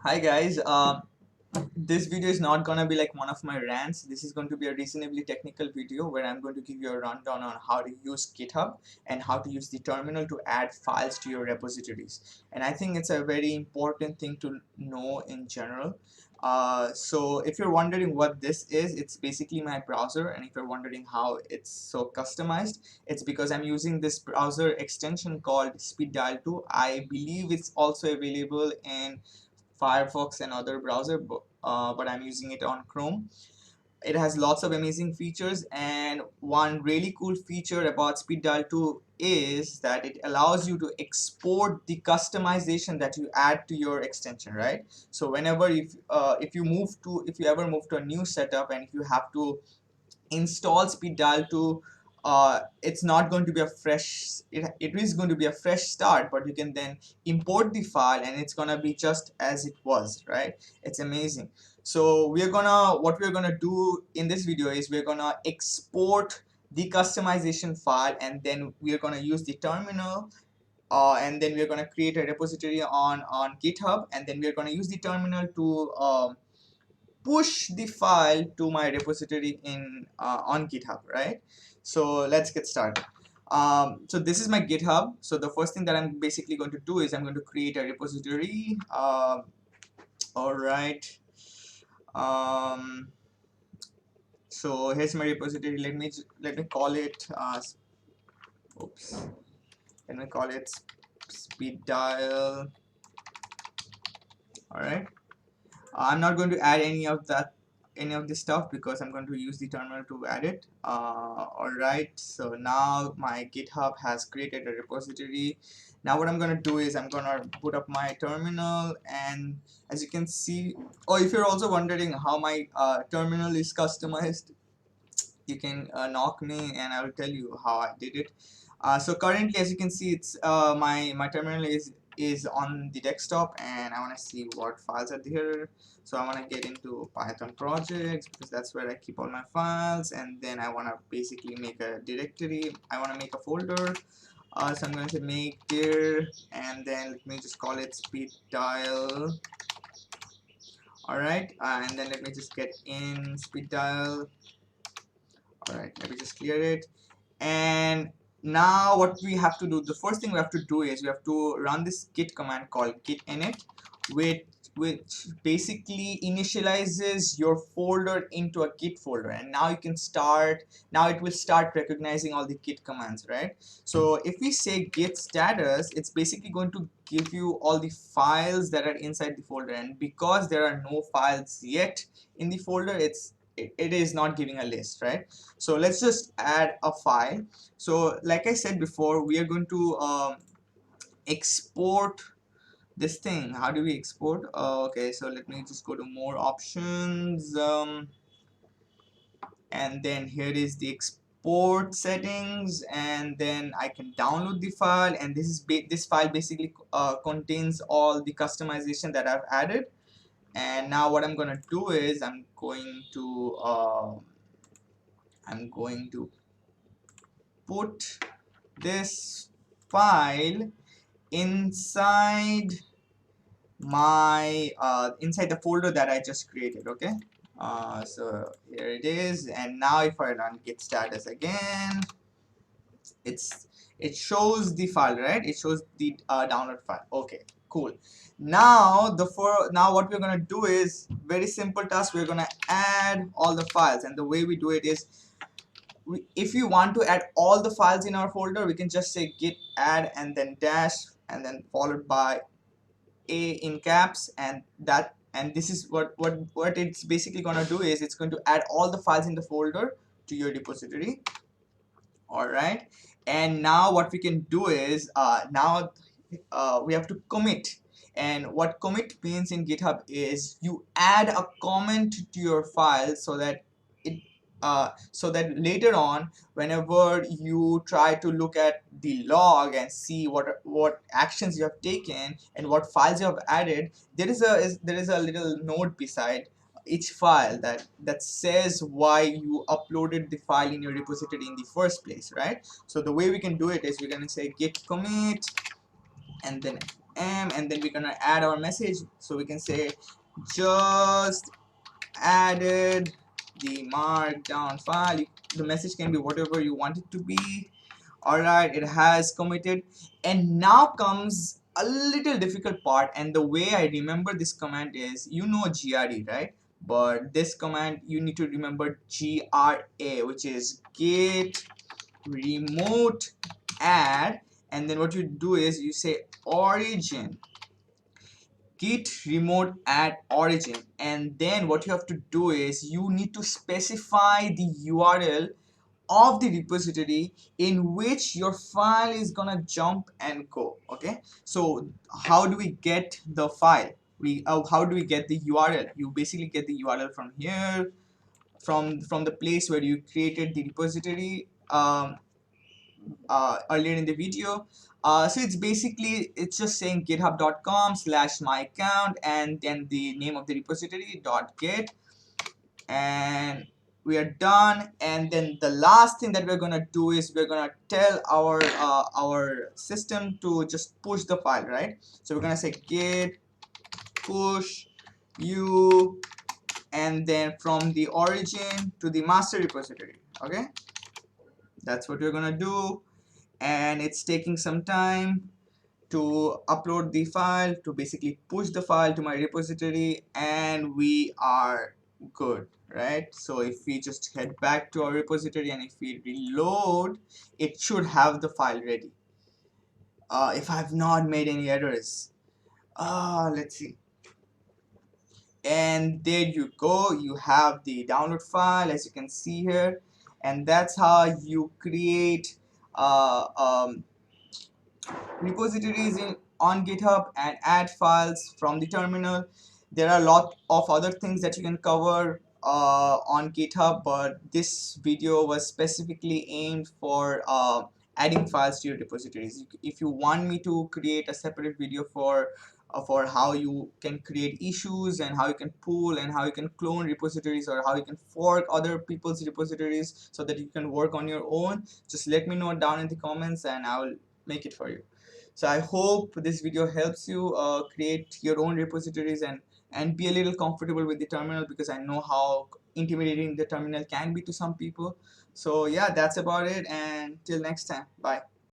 Hi guys, this video is not gonna be like one of my rants. This is going to be a reasonably technical video where I'm going to give you a rundown on how to use GitHub and how to use the terminal to add files to your repositories. And I think it's a very important thing to know in general. So if you're wondering what this is, it's basically my browser, and if you're wondering how it's so customized, it's because I'm using this browser extension called Speed Dial 2. I believe it's also available in Firefox and other browser, but I'm using it on Chrome. It has lots of amazing features, and one really cool feature about Speed Dial 2 is that it allows you to export the customization that you add to your extension, right? So whenever if you ever move to a new setup and if you have to install Speed Dial 2, it's not going to be a it is going to be a fresh start, but you can then import the file and it's gonna be just as it was, right? It's amazing. So what we're gonna do in this video is we're gonna export the customization file, and then we're gonna use the terminal, and then we're gonna create a repository on GitHub, and then we're gonna use the terminal to push the file to my repository in on GitHub, right? So let's get started. So this is my GitHub. So the first thing that I'm basically going to do is I'm going to create a repository. All right. Um, so here's my repository. Let me call it. Oops. Let me call it speed dial. All right. I'm not going to add any of this stuff because I'm going to use the terminal to add it. Alright, so now my GitHub has created a repository. Now what I'm going to do is I'm going to put up my terminal, and as you can see, if you're also wondering how my terminal is customized, you can knock me and I will tell you how I did it. So currently, as you can see, it's my terminal is on the desktop, and I want to see what files are there. So I want to get into Python projects because that's where I keep all my files, and then I want to basically make a directory. I want to make a folder. So I'm going to make dir, and then let me just call it speed dial. Alright, and then let me just get in speed dial. Alright, let me just clear it. And now what we have to do, the first thing we have to do is we have to run this git command called Git Init, which basically initializes your folder into a Git folder, and now it will start recognizing all the Git commands, right? So if we say Git Status, it's basically going to give you all the files that are inside the folder, and because there are no files yet in the folder, it is not giving a list, right? So let's just add a file. So like I said before, we are going to export this thing. How do we export? Okay, so let me just go to more options, and then here is the export settings, and then I can download the file, and this file basically contains all the customization that I've added. And now what I'm gonna do is I'm going to put this file inside my inside the folder that I just created. Okay, so here it is, and now if I run git status again, it shows the file, right? It shows the download file. Okay, cool. Now what we're gonna do is very simple task. We're gonna add all the files, and the way we do it is if we want to add all the files in our folder, we can just say git add and then dash and then followed by a in caps, and this is what it's basically going to do is it's going to add all the files in the folder to your repository. All right, and now what we can do is now we have to commit. And what commit means in GitHub is you add a comment to your file so that later on, whenever you try to look at the log and see what actions you have taken and what files you have added, there is a little note beside each file that says why you uploaded the file in your repository in the first place, right? So the way we can do it is we're going to say git commit and then m, and then we're gonna add our message. So we can say just added the markdown file. The message can be whatever you want it to be. Alright, it has committed, and now comes a little difficult part. And the way I remember this command is, you know GRE, right? But this command you need to remember GRA, which is git remote add, and then what you do is you say origin, git remote add origin, and then what you have to do is you need to specify the URL of the repository in which your file is gonna jump and go. Okay, so how do we get the file? How do we get the URL? You basically get the URL from here, from the place where you created the repository earlier in the video. So it's just saying github.com/myaccount and then the name of the repository .git, and we are done. And then the last thing that we're gonna do is we're gonna tell our system to just push the file, right? So we're gonna say git push you, and then from the origin to the master repository. Okay, that's what we're gonna do, and it's taking some time to upload the file, to basically push the file to my repository, and we are good, right? So if we just head back to our repository and if we reload, it should have the file ready. If I have not made any errors, let's see. And there you go, you have the download file, as you can see here. And that's how you create repositories on GitHub and add files from the terminal. There are a lot of other things that you can cover on GitHub, but this video was specifically aimed for adding files to your repositories. If you want me to create a separate video for how you can create issues and how you can pull and how you can clone repositories or how you can fork other people's repositories so that you can work on your own, just let me know down in the comments and I will make it for you. So I hope this video helps you create your own repositories and be a little comfortable with the terminal, because I know how intimidating the terminal can be to some people. So yeah, that's about it, and till next time, bye.